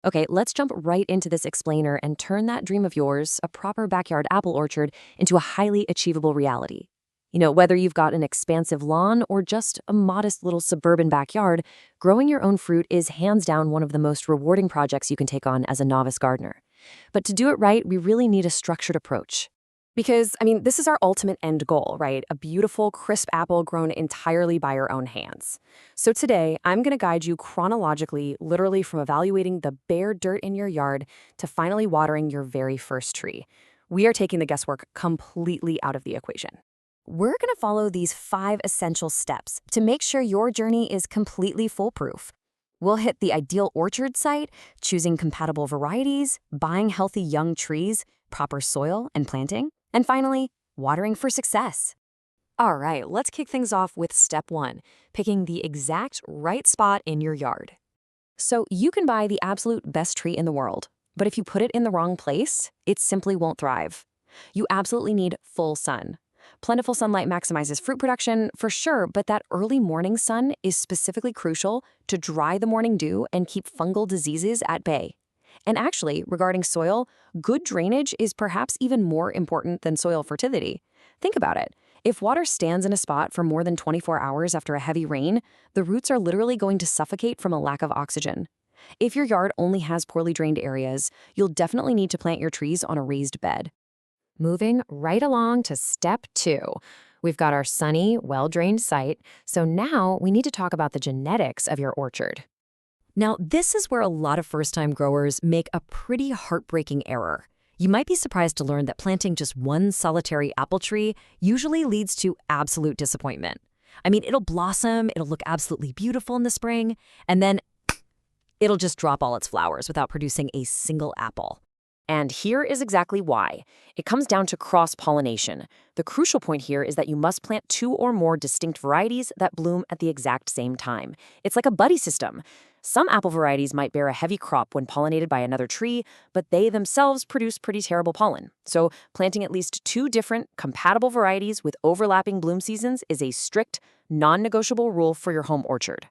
Okay, let's jump right into this explainer and turn that dream of yours, a proper backyard apple orchard, into a highly achievable reality. Whether you've got an expansive lawn or just a modest little suburban backyard, growing your own fruit is hands down one of the most rewarding projects you can take on as a novice gardener. But to do it right, we really need a structured approach. Because, this is our ultimate end goal, right? A beautiful, crisp apple grown entirely by your own hands. So today, I'm going to guide you chronologically, literally from evaluating the bare dirt in your yard to finally watering your very first tree. We are taking the guesswork completely out of the equation. We're going to follow these 5 essential steps to make sure your journey is completely foolproof. We'll hit the ideal orchard site, choosing compatible varieties, buying healthy young trees, proper soil and planting, and finally, watering for success. All right, let's kick things off with step 1, picking the exact right spot in your yard. So you can buy the absolute best tree in the world, but if you put it in the wrong place, it simply won't thrive. You absolutely need full sun. Plentiful sunlight maximizes fruit production, for sure, but that early morning sun is specifically crucial to dry the morning dew and keep fungal diseases at bay. And actually, regarding soil, good drainage is perhaps even more important than soil fertility. Think about it. If water stands in a spot for more than 24 hours after a heavy rain, the roots are literally going to suffocate from a lack of oxygen. If your yard only has poorly drained areas, you'll definitely need to plant your trees on a raised bed. Moving right along to step 2. We've got our sunny, well-drained site, so now we need to talk about the genetics of your orchard. Now, this is where a lot of first-time growers make a pretty heartbreaking error. You might be surprised to learn that planting just one solitary apple tree usually leads to absolute disappointment. It'll blossom, it'll look absolutely beautiful in the spring, and then it'll just drop all its flowers without producing a single apple. And here is exactly why. It comes down to cross-pollination. The crucial point here is that you must plant 2 or more distinct varieties that bloom at the exact same time. It's like a buddy system. Some apple varieties might bear a heavy crop when pollinated by another tree, but they themselves produce pretty terrible pollen. So planting at least 2 different, compatible varieties with overlapping bloom seasons is a strict, non-negotiable rule for your home orchard.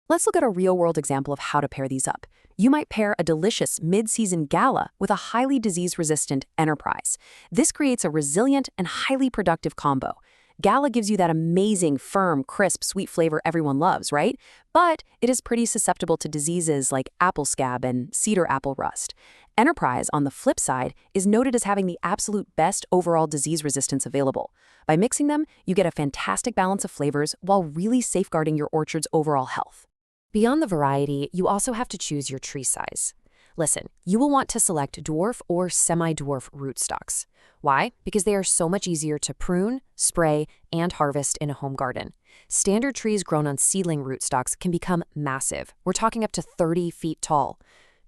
Let's look at a real-world example of how to pair these up. You might pair a delicious mid-season Gala with a highly disease-resistant Enterprise. This creates a resilient and highly productive combo. Gala gives you that amazing, firm, crisp, sweet flavor everyone loves, right? But it is pretty susceptible to diseases like apple scab and cedar apple rust. Enterprise, on the flip side, is noted as having the absolute best overall disease resistance available. By mixing them, you get a fantastic balance of flavors while really safeguarding your orchard's overall health. Beyond the variety, you also have to choose your tree size. Listen, you will want to select dwarf or semi-dwarf rootstocks. Why? Because they are so much easier to prune, spray, and harvest in a home garden. Standard trees grown on seedling rootstocks can become massive. We're talking up to 30 feet tall.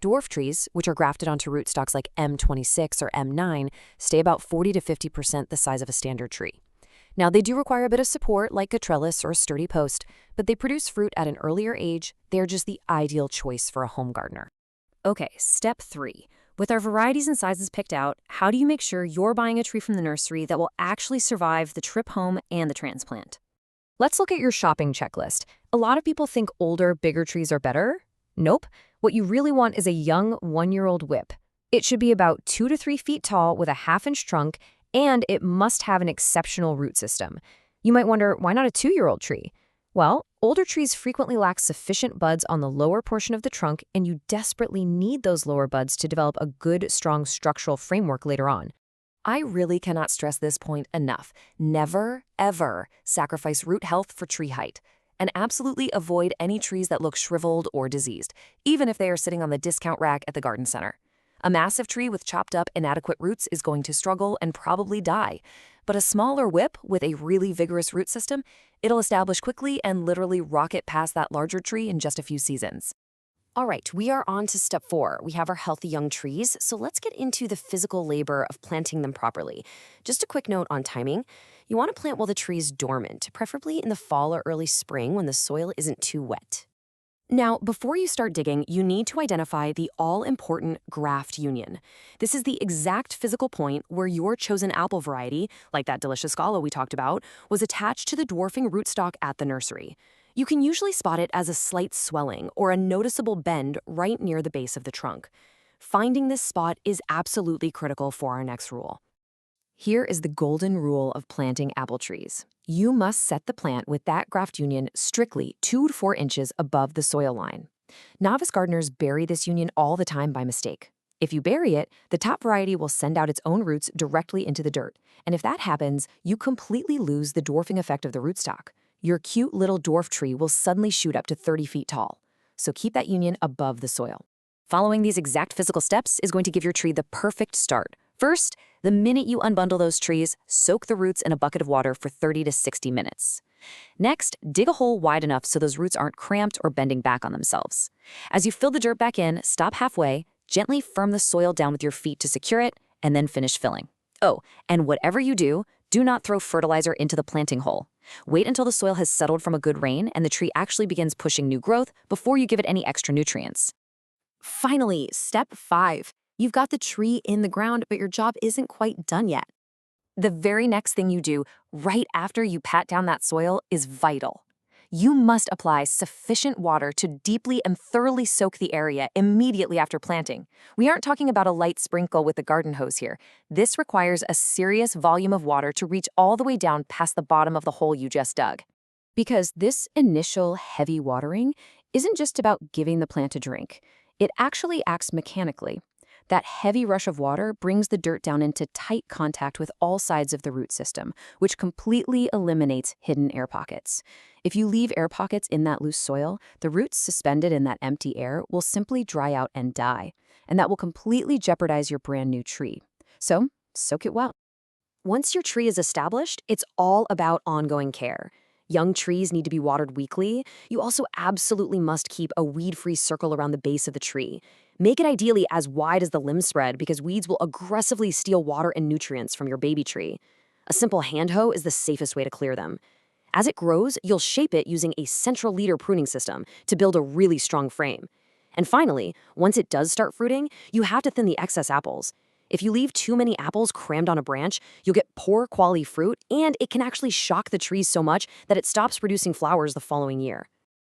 Dwarf trees, which are grafted onto rootstocks like M26 or M9, stay about 40 to 50% the size of a standard tree. Now, they do require a bit of support, like a trellis or a sturdy post, but they produce fruit at an earlier age. They are just the ideal choice for a home gardener. Okay, step 3. With our varieties and sizes picked out, how do you make sure you're buying a tree from the nursery that will actually survive the trip home and the transplant? Let's look at your shopping checklist. A lot of people think older, bigger trees are better. Nope. What you really want is a young 1-year-old whip. It should be about 2 to 3 feet tall with a half-inch trunk, and it must have an exceptional root system. You might wonder, why not a 2-year-old tree? Well, older trees frequently lack sufficient buds on the lower portion of the trunk, and you desperately need those lower buds to develop a good, strong structural framework later on. I really cannot stress this point enough. Never, ever sacrifice root health for tree height. And absolutely avoid any trees that look shriveled or diseased, even if they are sitting on the discount rack at the garden center. A massive tree with chopped up, inadequate roots is going to struggle and probably die. But a smaller whip with a really vigorous root system, it'll establish quickly and literally rocket past that larger tree in just a few seasons. All right, we are on to step 4. We have our healthy young trees, so let's get into the physical labor of planting them properly. Just a quick note on timing. You want to plant while the tree is dormant, preferably in the fall or early spring when the soil isn't too wet. Now, before you start digging, you need to identify the all-important graft union. This is the exact physical point where your chosen apple variety, like that delicious Scala we talked about, was attached to the dwarfing rootstock at the nursery. You can usually spot it as a slight swelling or a noticeable bend right near the base of the trunk. Finding this spot is absolutely critical for our next rule. Here is the golden rule of planting apple trees. You must set the plant with that graft union strictly 2 to 4 inches above the soil line. Novice gardeners bury this union all the time by mistake. If you bury it, the top variety will send out its own roots directly into the dirt. And if that happens, you completely lose the dwarfing effect of the rootstock. Your cute little dwarf tree will suddenly shoot up to 30 feet tall. So keep that union above the soil. Following these exact physical steps is going to give your tree the perfect start. First, the minute you unbundle those trees, soak the roots in a bucket of water for 30 to 60 minutes. Next, dig a hole wide enough so those roots aren't cramped or bending back on themselves. As you fill the dirt back in, stop halfway, gently firm the soil down with your feet to secure it, and then finish filling. Oh, and whatever you do not throw fertilizer into the planting hole. Wait until the soil has settled from a good rain and the tree actually begins pushing new growth before you give it any extra nutrients. Finally, step 5. You've got the tree in the ground, but your job isn't quite done yet. The very next thing you do right after you pat down that soil is vital. You must apply sufficient water to deeply and thoroughly soak the area immediately after planting. We aren't talking about a light sprinkle with the garden hose here. This requires a serious volume of water to reach all the way down past the bottom of the hole you just dug. Because this initial heavy watering isn't just about giving the plant a drink. It actually acts mechanically. That heavy rush of water brings the dirt down into tight contact with all sides of the root system, which completely eliminates hidden air pockets. If you leave air pockets in that loose soil, the roots suspended in that empty air will simply dry out and die, and that will completely jeopardize your brand new tree. So, soak it well. Once your tree is established, it's all about ongoing care. Young trees need to be watered weekly. You also absolutely must keep a weed-free circle around the base of the tree. Make it ideally as wide as the limb spread because weeds will aggressively steal water and nutrients from your baby tree. A simple hand hoe is the safest way to clear them. As it grows, you'll shape it using a central leader pruning system to build a really strong frame. And finally, once it does start fruiting, you have to thin the excess apples. If you leave too many apples crammed on a branch, you'll get poor quality fruit, and it can actually shock the trees so much that it stops producing flowers the following year.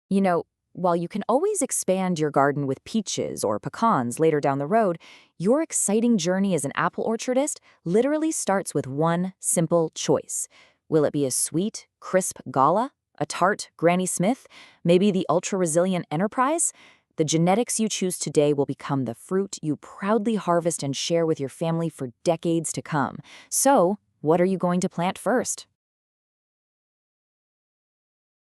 You know, while you can always expand your garden with peaches or pecans later down the road, your exciting journey as an apple orchardist literally starts with one simple choice. Will it be a sweet, crisp Gala, a tart Granny Smith, maybe the ultra-resilient Enterprise? The genetics you choose today will become the fruit you proudly harvest and share with your family for decades to come. So, what are you going to plant first?